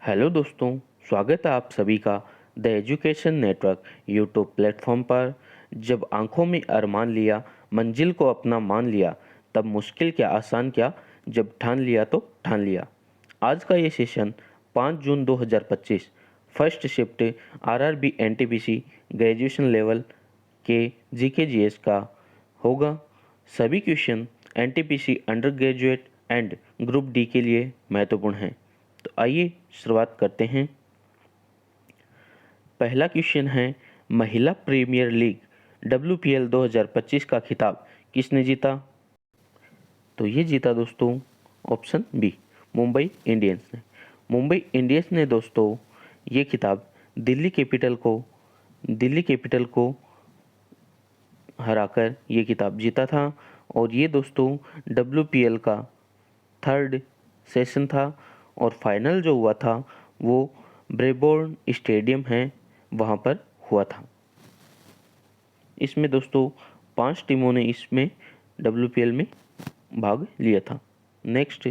Hello दोस्तों, स्वागत है आप सभी का the education network YouTube platform पर। जब आंखों में अरमान लिया, मंजिल को अपना मान लिया, तब मुश्किल क्या आसान क्या, जब ठान लिया तो ठान लिया। आज का ये सेशन 5 जून 2025 first shift RRB NTPC graduation level के जीके जीएस का होगा। सभी question NTPC under graduate and group D के लिए महत्वपूर्ण हैं। तो आइए शुरुआत करते हैं। पहला क्वेश्चन है, महिला प्रीमियर लीग WPL 2025 का खिताब किसने जीता? तो ये जीता दोस्तों ऑप्शन बी, मुंबई इंडियंस ने। मुंबई इंडियंस ने दोस्तों ये खिताब दिल्ली कैपिटल को हराकर ये खिताब जीता था। और ये दोस्तों WPL का थर्ड सेशन था और फाइनल जो हुआ था वो ब्रेबोर्न स्टेडियम है वहाँ पर हुआ था। इसमें दोस्तों 5 टीमों ने इसमें WPL में भाग लिया था। नेक्स्ट,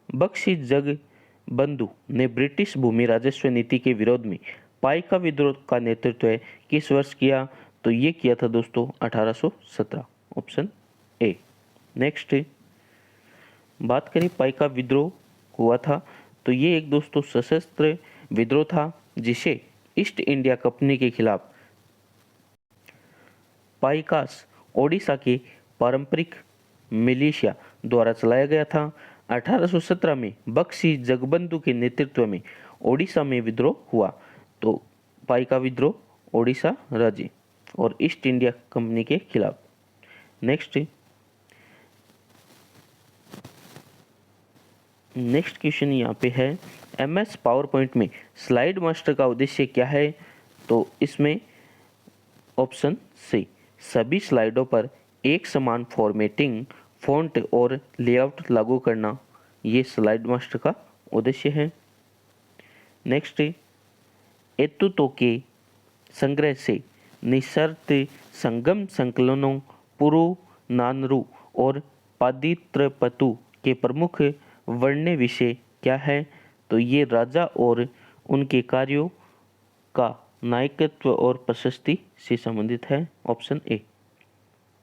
बख्शी जगबंधु ने ब्रिटिश भूमि राजस्व नीति के विरोध में पाइका विद्रोह का नेतृत्व किस वर्ष किया? तो ये किया था दोस्तों 1817, ऑप्शन ए। नेक्स्ट, बात करें पाइका विद्रोह हुआ था तो ये एक दोस्तों सशस्त्र विद्रोह था जिसे ईस्ट इंडिया कंपनी के खिलाफ पाइकास ओडिशा के पारंपरिक मिलिशिया द्वारा चलाया गया था। 1817 में बख्शी जगबंधु के नेतृत्व में ओडिशा में विद्रोह हुआ। तो पाइका विद्रोह ओडिशा राज्य और ईस्ट इंडिया कंपनी के खिलाफ। नेक्स्ट क्वेश्चन यहाँ पे है, MS पावर पॉइंट में स्लाइड मास्टर का उद्देश्य क्या है? तो इसमें ऑप्शन सी, सभी स्लाइडों पर एक समान फॉर्मेटिंग, फॉन्ट और लेआउट लागू करना, ये स्लाइड मास्टर का उद्देश्य है। नेक्स्ट, एतुतो के संग्रह से निःशर्त संगम संकलनों पुरुनानरु और पादित्रपतु के प्रमुख वर्ण्य विषय क्या है? तो ये राजा और उनके कार्यों का नायकत्व और प्रशस्ति से संबंधित है, ऑप्शन ए।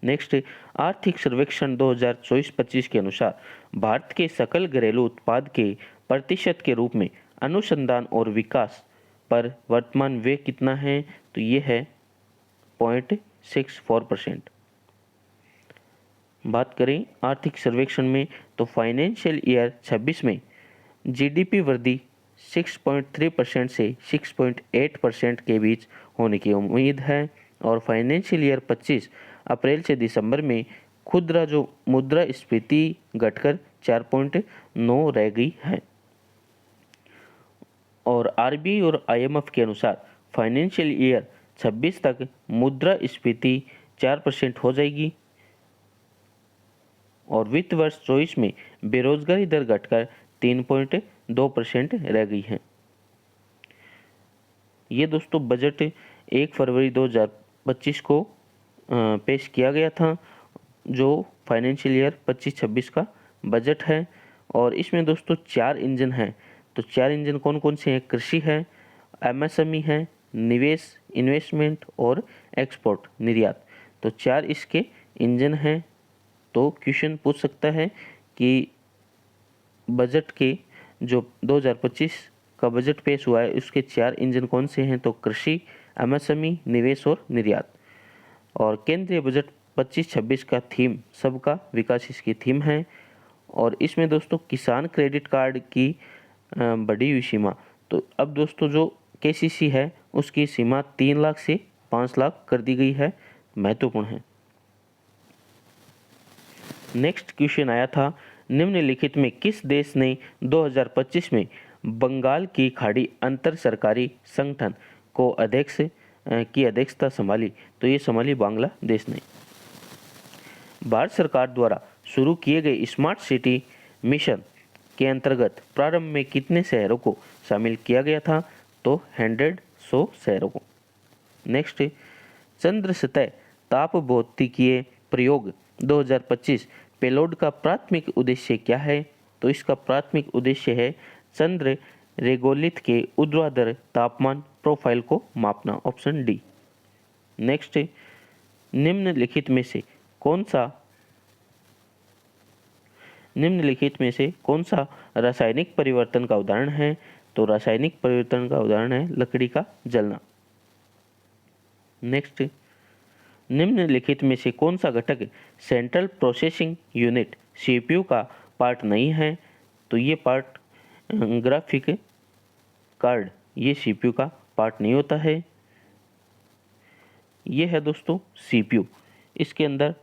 नेक्स्ट, आर्थिक सर्वेक्षण 2024-25 के अनुसार भारत के सकल घरेलू उत्पाद के प्रतिशत के रूप में अनुसंधान और विकास पर वर्तमान व्यय कितना है? तो ये है 0.64%। बात करें आर्थिक सर्वेक्षण में तो फाइनेंशियल ईयर 26 में GDP वृद्धि 6.3% से 6.8% के बीच होने की उम्मीद है। और फाइनेंशियल ईयर 25 अप्रैल से दिसंबर में खुदरा जो मुद्रास्फीति घटकर 4.9 रह गई है। और RBI और IMF के अनुसार फाइनेंशियल ईयर 26 तक मुद्रास्फीति 4% हो जाएगी और वित्त वर्ष 24 में बेरोजगारी दर घटकर 3.2% रह गई है। ये दोस्तों बजट 1 फरवरी 2025 को पेश किया गया था, जो फाइनेंशियल ईयर 25-26 का बजट है। और इसमें दोस्तों 4 इंजन हैं। तो 4 इंजन कौन कौन से हैं? कृषि है, MSME है, निवेश इन्वेस्टमेंट और एक्सपोर्ट निर्यात। तो 4 इसके इंजन हैं। तो क्वेश्चन पूछ सकता है कि बजट के जो 2025 का बजट पेश हुआ है उसके 4 इंजन कौन से हैं? तो कृषि, MSME, निवेश और निर्यात। और केंद्रीय बजट 25-26 का थीम सबका विकास इसकी थीम है। और इसमें दोस्तों किसान क्रेडिट कार्ड की बढ़ी हुई सीमा, तो अब दोस्तों जो KCC है उसकी सीमा 3 लाख से 5 लाख कर दी गई है, महत्वपूर्ण है। नेक्स्ट क्वेश्चन आया था, निम्नलिखित में किस देश ने 2025 में बंगाल की खाड़ी अंतर सरकारी संगठन को अध्यक्षता संभाली? तो ये संभाली बांग्लादेश ने। भारत सरकार द्वारा शुरू किए गए स्मार्ट सिटी मिशन के अंतर्गत प्रारंभ में कितने शहरों को शामिल किया गया था? तो 100 शहरों को। नेक्स्ट, चंद्र सतह तापभौतिकीय प्रयोग 2025 पेलोड का प्राथमिक उद्देश्य क्या है? तो इसका प्राथमिक उद्देश्य है चंद्र रेगोलिथ के ऊर्ध्वाधर तापमान प्रोफाइल को मापना, ऑप्शन डी। नेक्स्ट, निम्नलिखित में से कौन सा रासायनिक परिवर्तन का उदाहरण है? तो रासायनिक परिवर्तन का उदाहरण है लकड़ी का जलना। नेक्स्ट, निम्नलिखित में से कौन सा घटक सेंट्रल प्रोसेसिंग यूनिट सीपीयू का पार्ट नहीं है? तो ये पार्ट ग्राफिक कार्ड, ये सीपीयू का पार्ट नहीं होता है। ये है दोस्तों सीपीयू। इसके अंदर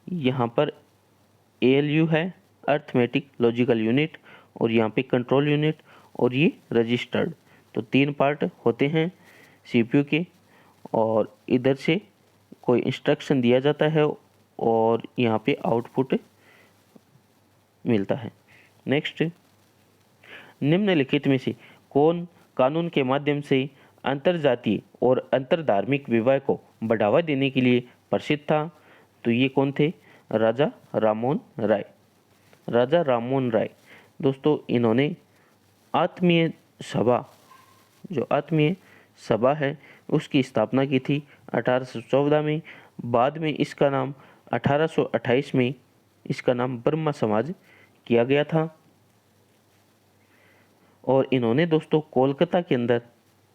यहाँ पर एएलयू है, अर्थमेटिक लॉजिकल यूनिट, और यहाँ पे कंट्रोल यूनिट, और ये रजिस्टर्ड। तो 3 पार्ट होते हैं सीपीयू के, और इधर से कोई इंस्ट्रक्शन दिया जाता है और यहाँ पे आउटपुट मिलता है। नेक्स्ट, निम्नलिखित में से कौन कानून के माध्यम से अंतरजातीय और अंतरधार्मिक विवाह को बढ़ावा देने के लिए प्रसिद्ध था? तो ये कौन थे? राजा राममोहन राय। राजा राममोहन राय दोस्तों, इन्होंने आत्मीय सभा है उसकी स्थापना की थी 1814 में। बाद में इसका नाम 1828 में इसका नाम ब्रह्मा समाज किया गया था। और इन्होंने दोस्तों कोलकाता के अंदर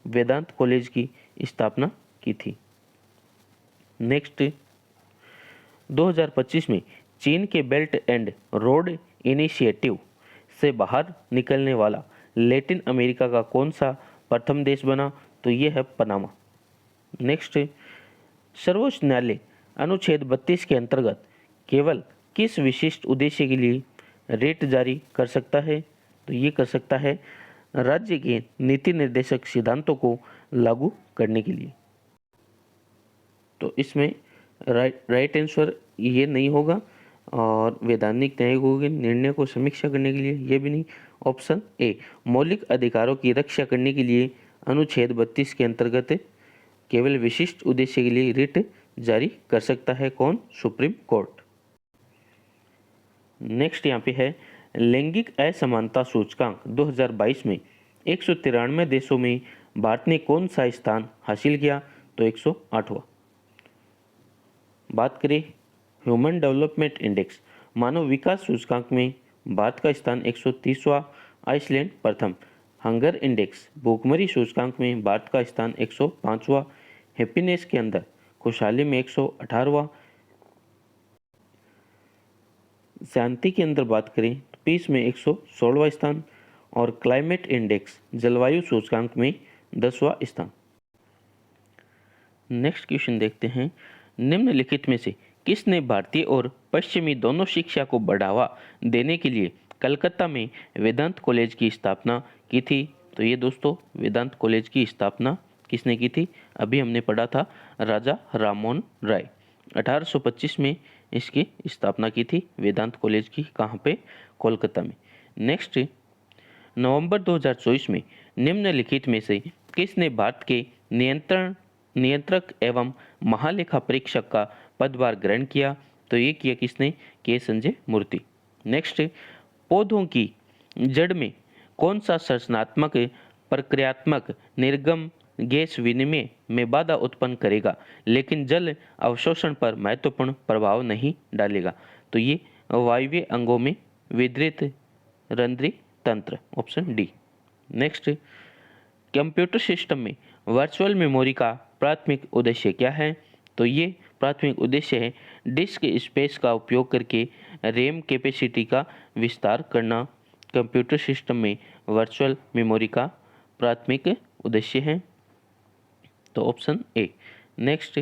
वेदांत कॉलेज की स्थापना की थी। नेक्स्ट, 2025 में चीन के बेल्ट एंड रोड इनिशिएटिव से बाहर निकलने वाला लैटिन अमेरिका का कौन सा प्रथम देश बना? तो ये है पनामा। नेक्स्ट, सर्वोच्च न्यायालय अनुच्छेद 32 के अंतर्गत केवल किस विशिष्ट उद्देश्य के लिए रेट जारी कर सकता है? तो ये कर सकता है राज्य के नीति निर्देशक सिद्धांतों को लागू करने के लिए। तो इसमें राइट आंसर ये नहीं होगा, और वैधानिक न्यायिक होगी निर्णय को समीक्षा करने के लिए, ये भी नहीं। ऑप्शन ए, मौलिक अधिकारों की रक्षा करने के लिए अनुच्छेद 32 के अंतर्गत केवल विशिष्ट उद्देश्य के लिए रिट जारी कर सकता है कौन? Supreme court. नेक्स्ट यहाँ पे है लैंगिक असमानता सूचकांक 2022 में 193 देशों में भारत ने कौन सा स्थान हासिल किया? तो 108वां। बात करें ह्यूमन डेवलपमेंट इंडेक्स मानव विकास सूचकांक में भारत का स्थान 130वां, आइसलैंड प्रथम। हंगर इंडेक्स भूखमरी सूचकांक में भारत का स्थान 105वां। हैप्पीनेस के अंदर खुशहाली में 118वां। शांति के अंदर बात करें तो पीस में 116वां स्थान, और क्लाइमेट इंडेक्स जलवायु सूचकांक में 10वां स्थान। नेक्स्ट क्वेश्चन देखते हैं, निम्नलिखित में से किसने भारतीय और पश्चिमी दोनों शिक्षा को बढ़ावा देने के लिए कलकत्ता में वेदांत कॉलेज की स्थापना की थी? तो ये दोस्तों वेदांत कॉलेज की स्थापना किसने की थी? अभी हमने पढ़ा था राजा राममोहन राय। 1825 में इसकी स्थापना की थी वेदांत कॉलेज की। कहाँ पे? कोलकाता में। नेक्स्ट, नवंबर 2024 में निम्नलिखित में से किसने भारत के नियंत्रक एवं महालेखा परीक्षक का पदभार ग्रहण किया? तो ये किया किसने? के संजय मूर्ति। नेक्स्ट, पौधों की जड़ में कौन सा संरचनात्मक प्रक्रियात्मक निर्गम गैस विनिमय में बाधा उत्पन्न करेगा लेकिन जल अवशोषण पर महत्वपूर्ण प्रभाव नहीं डालेगा? तो ये वायवीय अंगों में वितरित रंध्री तंत्र, option D. Next, computer system में वर्चुअल मेमोरी का प्राथमिक उद्देश्य क्या है? तो ये प्राथमिक उद्देश्य है डिस्क स्पेस का उपयोग करके रैम कैपेसिटी का विस्तार करना। कंप्यूटर सिस्टम में वर्चुअल मेमोरी का प्राथमिक उद्देश्य है, तो ऑप्शन ए। नेक्स्ट,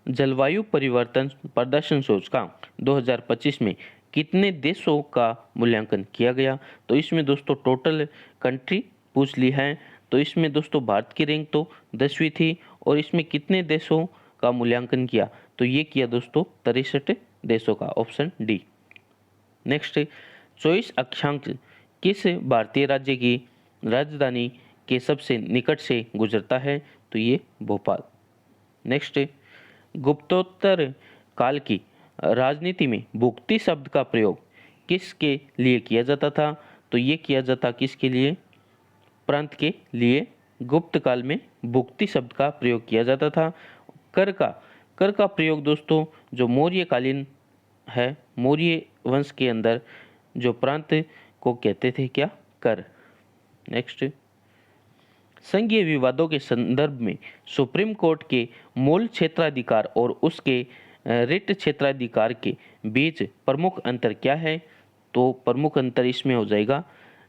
जलवायु परिवर्तन प्रदर्शन सूचकांक 2025 में कितने देशों का मूल्यांकन किया गया? तो इसमें दोस्तों टोटल कंट्री पूछ ली है, तो इसमें दोस्तों भारत की रैंक तो 10वीं थी, और इसमें कितने देशों का मूल्यांकन किया? तो ये किया दोस्तों 63 देशों का, ऑप्शन डी। नेक्स्ट, 24 अक्षांश किस भारतीय राज्य की राजधानी के सबसे निकट से गुजरता है? तो ये भोपाल। नेक्स्ट, गुप्तोत्तर काल की राजनीति में भुक्ति शब्द का प्रयोग किसके लिए किया जाता था? तो ये किया जाता किसके लिए? प्रांत के लिए गुप्त काल में भुक्ति शब्द का प्रयोग किया जाता था। कर का प्रयोग दोस्तों जो मौर्यकालीन है, मौर्य वंश के अंदर जो प्रांत को कहते थे क्या, कर। नेक्स्ट, संघीय विवादों के संदर्भ में सुप्रीम कोर्ट के मूल क्षेत्राधिकार और उसके रिट क्षेत्राधिकार के बीच प्रमुख अंतर क्या है? तो प्रमुख अंतर इसमें हो जाएगा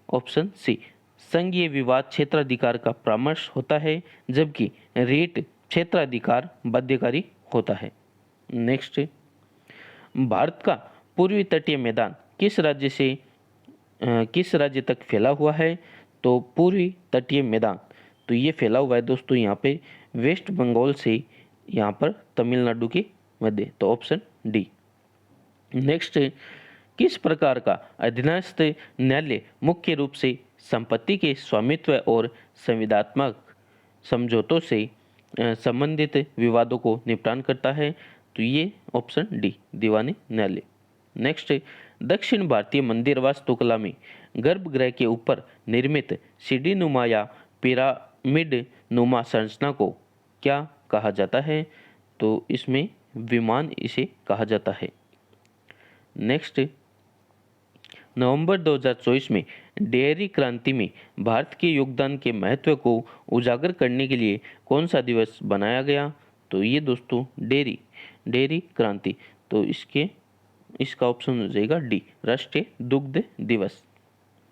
ऑप्शन सी, संघीय विवाद क्षेत्राधिकार का परामर्श होता है जबकि रिट क्षेत्राधिकार बाध्यकारी होता है। नेक्स्ट, भारत का पूर्वी तटीय मैदान किस राज्य तक फैला हुआ है? तो पूर्वी तटीय मैदान तो ये फैला हुआ है दोस्तों यहाँ पे वेस्ट बंगाल से यहाँ पर तमिलनाडु के मध्य, तो ऑप्शन डी। नेक्स्ट, किस प्रकार का अधीनस्थ न्यायालय मुख्य रूप से संपत्ति के स्वामित्व और संविदात्मक समझौतों से संबंधित विवादों को निपटान करता है? तो ये ऑप्शन डी, दीवानी न्यायालय। नेक्स्ट, दक्षिण भारतीय मंदिर वास्तुकला में गर्भगृह के ऊपर निर्मित सीढ़ी नुमा या पिरामिड नुमा संरचना को क्या कहा जाता है? तो इसमें विमान इसे कहा जाता है। नेक्स्ट, नवंबर 2024 में डेयरी क्रांति में भारत के योगदान के महत्व को उजागर करने के लिए कौन सा दिवस बनाया गया? तो ये दोस्तों डेयरी क्रांति, तो इसका ऑप्शन हो जाएगा डी, राष्ट्रीय दुग्ध दिवस।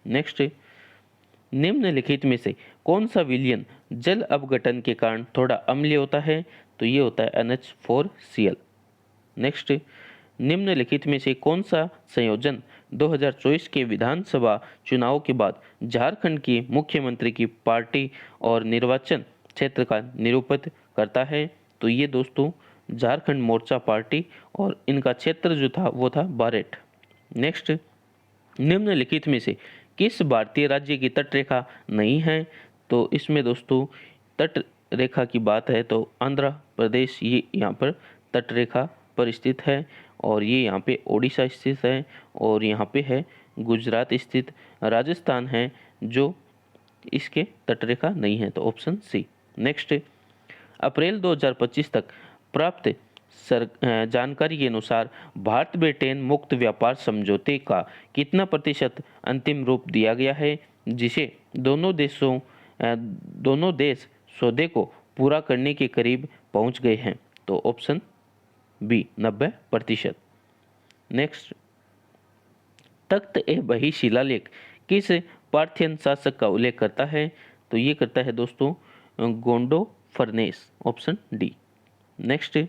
नेक्स्ट, निम्नलिखित में से कौन सा विलयन जल अपघटन के कारण थोड़ा अम्लीय होता है? तो ये होता है NH4Cl। नेक्स्ट, निम्नलिखित में से कौन सा संयोजन 2024 के विधानसभा चुनाव के बाद झारखंड की मुख्यमंत्री की पार्टी और निर्वाचन क्षेत्र का निरूपित करता है? तो ये दोस्तों झारखंड मोर्चा पार्टी और इनका क्षेत्र जो था वो था बारेट। नेक्स्ट, निम्नलिखित में से किस भारतीय राज्य की तटरेखा नहीं है? तो इसमें दोस्तों तट रेखा की बात है तो आंध्र प्रदेश ये यहाँ पर तटरेखा पर स्थित है और ये यहाँ पे ओडिशा स्थित है और यहाँ पे है गुजरात स्थित, राजस्थान है जो इसके तटरेखा नहीं है, तो ऑप्शन सी। नेक्स्ट, अप्रैल 2025 तक प्राप्त जानकारी के अनुसार भारत ब्रिटेन मुक्त व्यापार समझौते का कितना प्रतिशत अंतिम रूप दिया गया है जिसे दोनों देश सौदे को पूरा करने के करीब पहुंच गए हैं? तो ऑप्शन बी, 90%। नेक्स्ट, तख्त ए बही शिलालेख किस पार्थियन शासक का उल्लेख करता है? तो ये करता है दोस्तों गोंडो फर्नेस, ऑप्शन डी। नेक्स्ट,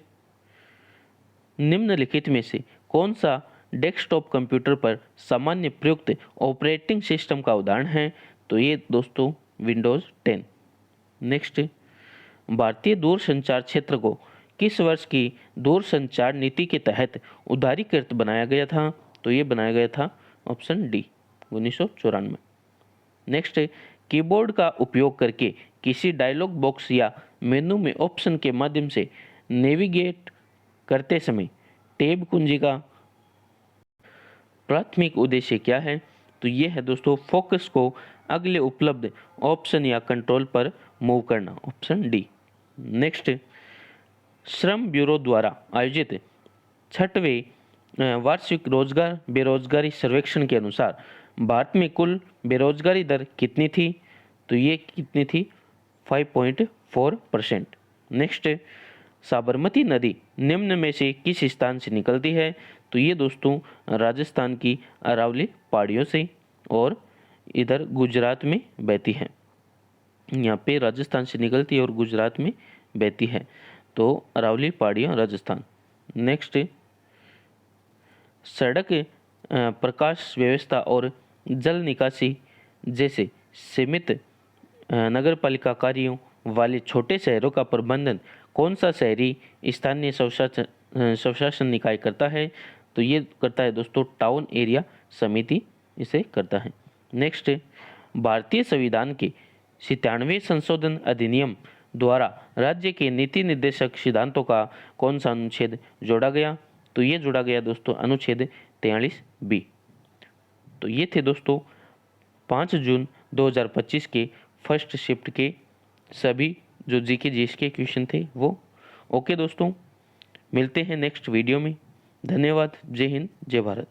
निम्नलिखित में से कौन सा डेस्कटॉप कंप्यूटर पर सामान्य प्रयुक्त ऑपरेटिंग सिस्टम का उदाहरण है? तो ये दोस्तों विंडोज 10। नेक्स्ट, भारतीय दूरसंचार क्षेत्र को किस वर्ष की दूरसंचार नीति के तहत उदारीकृत बनाया गया था? तो ये बनाया गया था ऑप्शन डी, 1994। नेक्स्ट, कीबोर्ड का उपयोग करके किसी डायलॉग बॉक्स या मेनू में ऑप्शन के माध्यम से नेविगेट करते समय टैब कुंजी का प्राथमिक उद्देश्य क्या है? तो ये है दोस्तों फोकस को अगले उपलब्ध ऑप्शन या कंट्रोल पर मूव करना, ऑप्शन डी। नेक्स्ट, श्रम ब्यूरो द्वारा आयोजित 6वें वार्षिक रोजगार बेरोजगारी सर्वेक्षण के अनुसार भारत में कुल बेरोजगारी दर कितनी थी? तो ये कितनी थी? 5.4%। नेक्स्ट, साबरमती नदी निम्न में से किस स्थान से निकलती है? तो ये दोस्तों राजस्थान की अरावली पहाड़ियों से और इधर गुजरात में बहती है। यहाँ पे राजस्थान से निकलती है और गुजरात में बहती है, तो अरावली पहाड़ियाँ राजस्थान। नेक्स्ट, सड़क प्रकाश व्यवस्था और जल निकासी जैसे सीमित नगरपालिका कार्यों वाले छोटे शहरों का प्रबंधन कौन सा शहरी स्थानीय स्वशासन निकाय करता है? तो ये करता है दोस्तों टाउन एरिया समिति इसे करता है। नेक्स्ट, भारतीय संविधान के 97वें संशोधन अधिनियम द्वारा राज्य के नीति निर्देशक सिद्धांतों का कौन सा अनुच्छेद जोड़ा गया? तो ये जोड़ा गया दोस्तों अनुच्छेद 43B। तो ये थे दोस्तों 5 जून 2025 के फर्स्ट शिफ्ट के सभी जो जीके जीएस के क्वेश्चन थे वो। ओके दोस्तों, मिलते हैं नेक्स्ट वीडियो में। धन्यवाद। जय हिंद, जय भारत।